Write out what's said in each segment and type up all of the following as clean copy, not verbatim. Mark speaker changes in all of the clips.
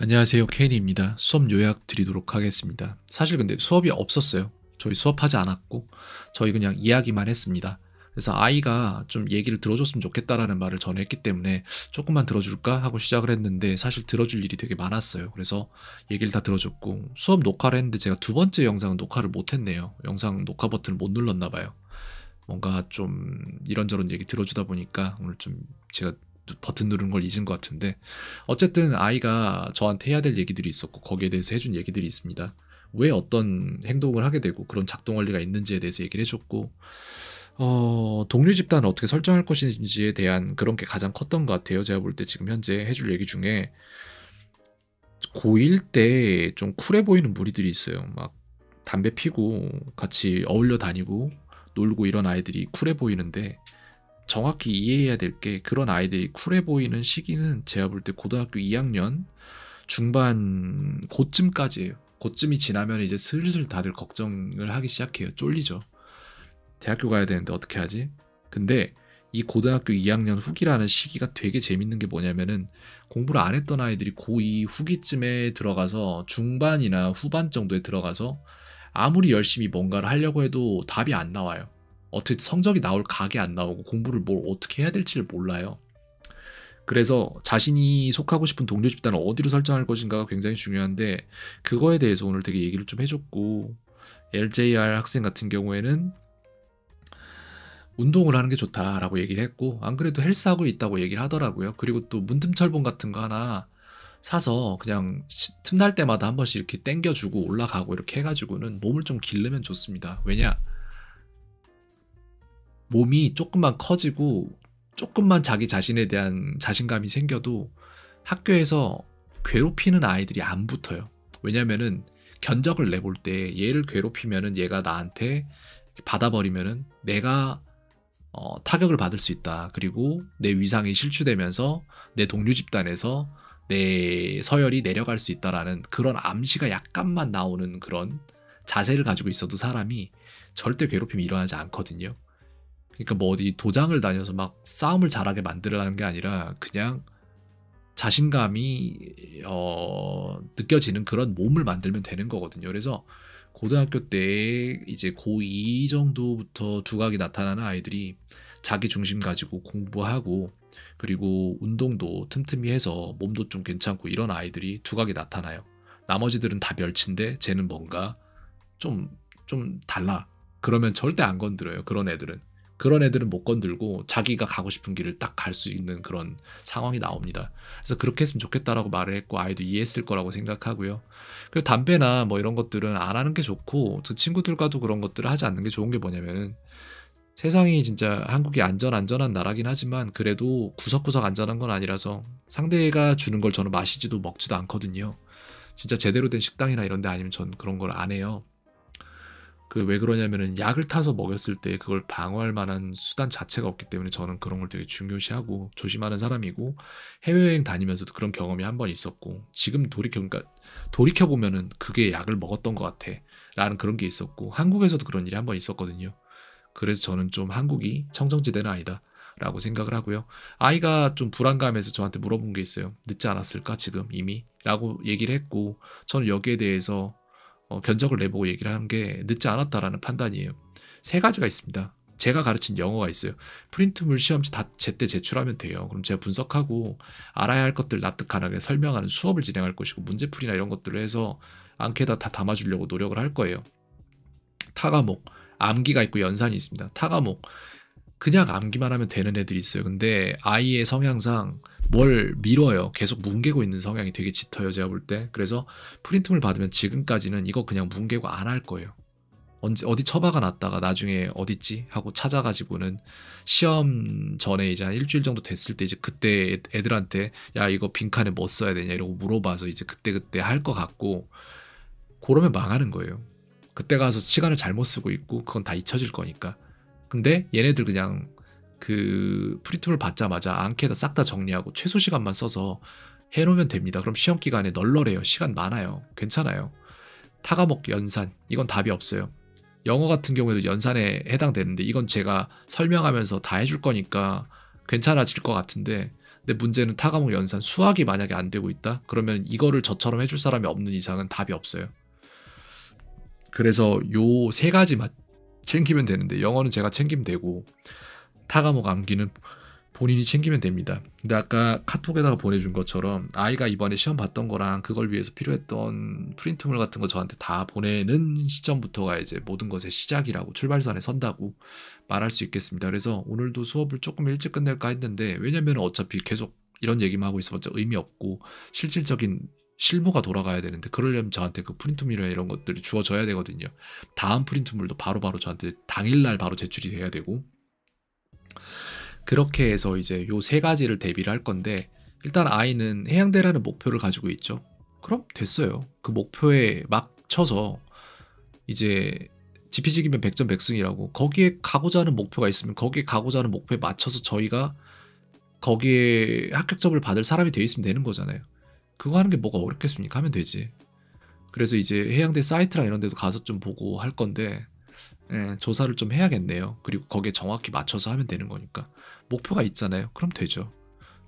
Speaker 1: 안녕하세요. 케인입니다. 수업 요약 드리도록 하겠습니다. 사실 근데 수업이 없었어요. 저희 수업하지 않았고 저희 그냥 이야기만 했습니다. 그래서 아이가 좀 얘기를 들어줬으면 좋겠다라는 말을 전에 했기 때문에 조금만 들어줄까 하고 시작을 했는데 사실 들어줄 일이 되게 많았어요. 그래서 얘기를 다 들어줬고 수업 녹화를 했는데 제가 두 번째 영상은 녹화를 못했네요. 영상 녹화 버튼을 못 눌렀나 봐요. 뭔가 좀 이런저런 얘기 들어주다 보니까 오늘 좀 제가 버튼 누르는 걸 잊은 것 같은데 어쨌든 아이가 저한테 해야 될 얘기들이 있었고 거기에 대해서 해준 얘기들이 있습니다. 왜 어떤 행동을 하게 되고 그런 작동 원리가 있는지에 대해서 얘기를 해줬고 동료 집단을 어떻게 설정할 것인지에 대한 그런 게 가장 컸던 것 같아요. 제가 볼 때 지금 현재 해줄 얘기 중에 고1 때 좀 쿨해 보이는 무리들이 있어요. 막 담배 피고 같이 어울려 다니고 놀고 이런 아이들이 쿨해 보이는데 정확히 이해해야 될 게 그런 아이들이 쿨해 보이는 시기는 제가 볼 때 고등학교 2학년 중반 고쯤까지예요. 고쯤이 지나면 이제 슬슬 다들 걱정을 하기 시작해요. 쫄리죠. 대학교 가야 되는데 어떻게 하지? 근데 이 고등학교 2학년 후기라는 시기가 되게 재밌는 게 뭐냐면은 공부를 안 했던 아이들이 고2 후기쯤에 들어가서 중반이나 후반 정도에 들어가서 아무리 열심히 뭔가를 하려고 해도 답이 안 나와요. 어떻게 성적이 나올 각이 안 나오고 공부를 뭘 어떻게 해야 될지를 몰라요. 그래서 자신이 속하고 싶은 동료 집단을 어디로 설정할 것인가가 굉장히 중요한데 그거에 대해서 오늘 되게 얘기를 좀 해줬고 LJR 학생 같은 경우에는 운동을 하는 게 좋다라고 얘기를 했고 안 그래도 헬스하고 있다고 얘기를 하더라고요. 그리고 또 문틈철봉 같은 거 하나 사서 그냥 틈날 때마다 한 번씩 이렇게 땡겨주고 올라가고 이렇게 해가지고는 몸을 좀 기르면 좋습니다. 왜냐? 몸이 조금만 커지고 조금만 자기 자신에 대한 자신감이 생겨도 학교에서 괴롭히는 아이들이 안 붙어요. 왜냐면은 견적을 내볼 때 얘를 괴롭히면은 얘가 나한테 받아버리면은 내가 타격을 받을 수 있다. 그리고 내 위상이 실추되면서 내 동료 집단에서 내 서열이 내려갈 수 있다라는 그런 암시가 약간만 나오는 그런 자세를 가지고 있어도 사람이 절대 괴롭힘이 일어나지 않거든요. 그러니까 뭐 어디 도장을 다녀서 막 싸움을 잘하게 만들라는 게 아니라 그냥 자신감이 느껴지는 그런 몸을 만들면 되는 거거든요. 그래서 고등학교 때 이제 고2 정도부터 두각이 나타나는 아이들이 자기 중심 가지고 공부하고 그리고 운동도 틈틈이 해서 몸도 좀 괜찮고 이런 아이들이 두각이 나타나요. 나머지들은 다 멸치인데 쟤는 뭔가 좀 달라. 그러면 절대 안 건드려요. 그런 애들은 못 건들고 자기가 가고 싶은 길을 딱 갈 수 있는 그런 상황이 나옵니다. 그래서 그렇게 했으면 좋겠다라고 말을 했고 아이도 이해했을 거라고 생각하고요. 그리고 담배나 뭐 이런 것들은 안 하는 게 좋고 그 친구들과도 그런 것들을 하지 않는 게 좋은 게 뭐냐면은 세상이 진짜 한국이 안전한 나라긴 하지만 그래도 구석구석 안전한 건 아니라서 상대가 주는 걸 저는 마시지도 먹지도 않거든요. 진짜 제대로 된 식당이나 이런 데 아니면 전 그런 걸 안 해요. 그 왜 그러냐면은 약을 타서 먹였을 때 그걸 방어할 만한 수단 자체가 없기 때문에 저는 그런 걸 되게 중요시하고 조심하는 사람이고 해외여행 다니면서도 그런 경험이 한 번 있었고 지금 그러니까 돌이켜 보면은 그게 약을 먹었던 것 같아 라는 그런 게 있었고 한국에서도 그런 일이 한 번 있었거든요. 그래서 저는 좀 한국이 청정지대는 아니다 라고 생각을 하고요. 아이가 좀 불안감에서 저한테 물어본 게 있어요. 늦지 않았을까 지금 이미? 라고 얘기를 했고 저는 여기에 대해서 견적을 내보고 얘기를 하는 게 늦지 않았다라는 판단이에요. 세 가지가 있습니다. 제가 가르친 영어가 있어요. 프린트물 시험지 다 제때 제출하면 돼요. 그럼 제가 분석하고 알아야 할 것들 납득가능하게 설명하는 수업을 진행할 것이고 문제풀이나 이런 것들을 해서 앙케에다 다 담아주려고 노력을 할 거예요. 타과목, 암기가 있고 연산이 있습니다. 타과목, 그냥 암기만 하면 되는 애들이 있어요. 근데 아이의 성향상 뭘 미뤄요. 계속 뭉개고 있는 성향이 되게 짙어요. 제가 볼 때. 그래서 프린트물 받으면 지금까지는 이거 그냥 뭉개고 안 할 거예요. 언제 어디 처박아 놨다가 나중에 어딨지 하고 찾아가지고는 시험 전에 이제 한 일주일 정도 됐을 때 이제 그때 애들한테 야 이거 빈칸에 뭐 써야 되냐 이러고 물어봐서 이제 그때 할 것 같고 그러면 망하는 거예요. 그때 가서 시간을 잘못 쓰고 있고 그건 다 잊혀질 거니까. 근데 얘네들 그냥 그 프리트물 받자마자 앙케에다 싹 다 정리하고 최소 시간만 써서 해놓으면 됩니다. 그럼 시험 기간에 널널해요. 시간 많아요. 괜찮아요. 타과목 연산 이건 답이 없어요. 영어 같은 경우에도 연산에 해당되는데 이건 제가 설명하면서 다 해줄 거니까 괜찮아질 것 같은데 근데 문제는 타과목 연산 수학이 만약에 안 되고 있다? 그러면 이거를 저처럼 해줄 사람이 없는 이상은 답이 없어요. 그래서 요 세 가지만 챙기면 되는데 영어는 제가 챙기면 되고 타과목 암기는 본인이 챙기면 됩니다. 근데 아까 카톡에다가 보내준 것처럼 아이가 이번에 시험 봤던 거랑 그걸 위해서 필요했던 프린트물 같은 거 저한테 다 보내는 시점부터가 이제 모든 것의 시작이라고 출발선에 선다고 말할 수 있겠습니다. 그래서 오늘도 수업을 조금 일찍 끝낼까 했는데 왜냐면 어차피 계속 이런 얘기만 하고 있어봤자 의미 없고 실질적인 실무가 돌아가야 되는데 그러려면 저한테 그 프린트물이나 이런 것들이 주어져야 되거든요. 다음 프린트물도 바로바로 저한테 당일날 바로 제출이 돼야 되고 그렇게 해서 이제 요 세 가지를 대비를 할 건데 일단 아이는 해양대라는 목표를 가지고 있죠. 그럼 됐어요. 그 목표에 맞춰서 이제 지피지기면 100점 100승이라고 거기에 가고자 하는 목표가 있으면 거기에 가고자 하는 목표에 맞춰서 저희가 거기에 합격점을 받을 사람이 되어 있으면 되는 거잖아요. 그거 하는 게 뭐가 어렵겠습니까? 하면 되지. 그래서 이제 해양대 사이트랑 이런 데도 가서 좀 보고 할 건데 조사를 좀 해야겠네요. 그리고 거기에 정확히 맞춰서 하면 되는 거니까. 목표가 있잖아요. 그럼 되죠.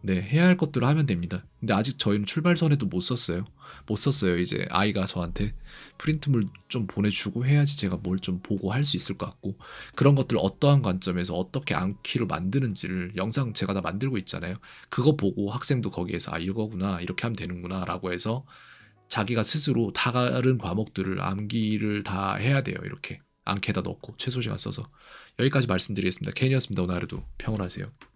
Speaker 1: 네, 해야 할 것들을 하면 됩니다. 근데 아직 저희는 출발선에도 못 썼어요. 못 썼어요. 이제 아이가 저한테 프린트물 좀 보내주고 해야지 제가 뭘 좀 보고 할 수 있을 것 같고 그런 것들 어떠한 관점에서 어떻게 암기를 만드는지를 영상 제가 다 만들고 있잖아요. 그거 보고 학생도 거기에서 아 이거구나 이렇게 하면 되는구나 라고 해서 자기가 스스로 다른 과목들을 암기를 다 해야 돼요. 이렇게 앙케다 넣고 최소 시간 써서 여기까지 말씀드리겠습니다. 캔이었습니다. 오늘 하루도 평온하세요.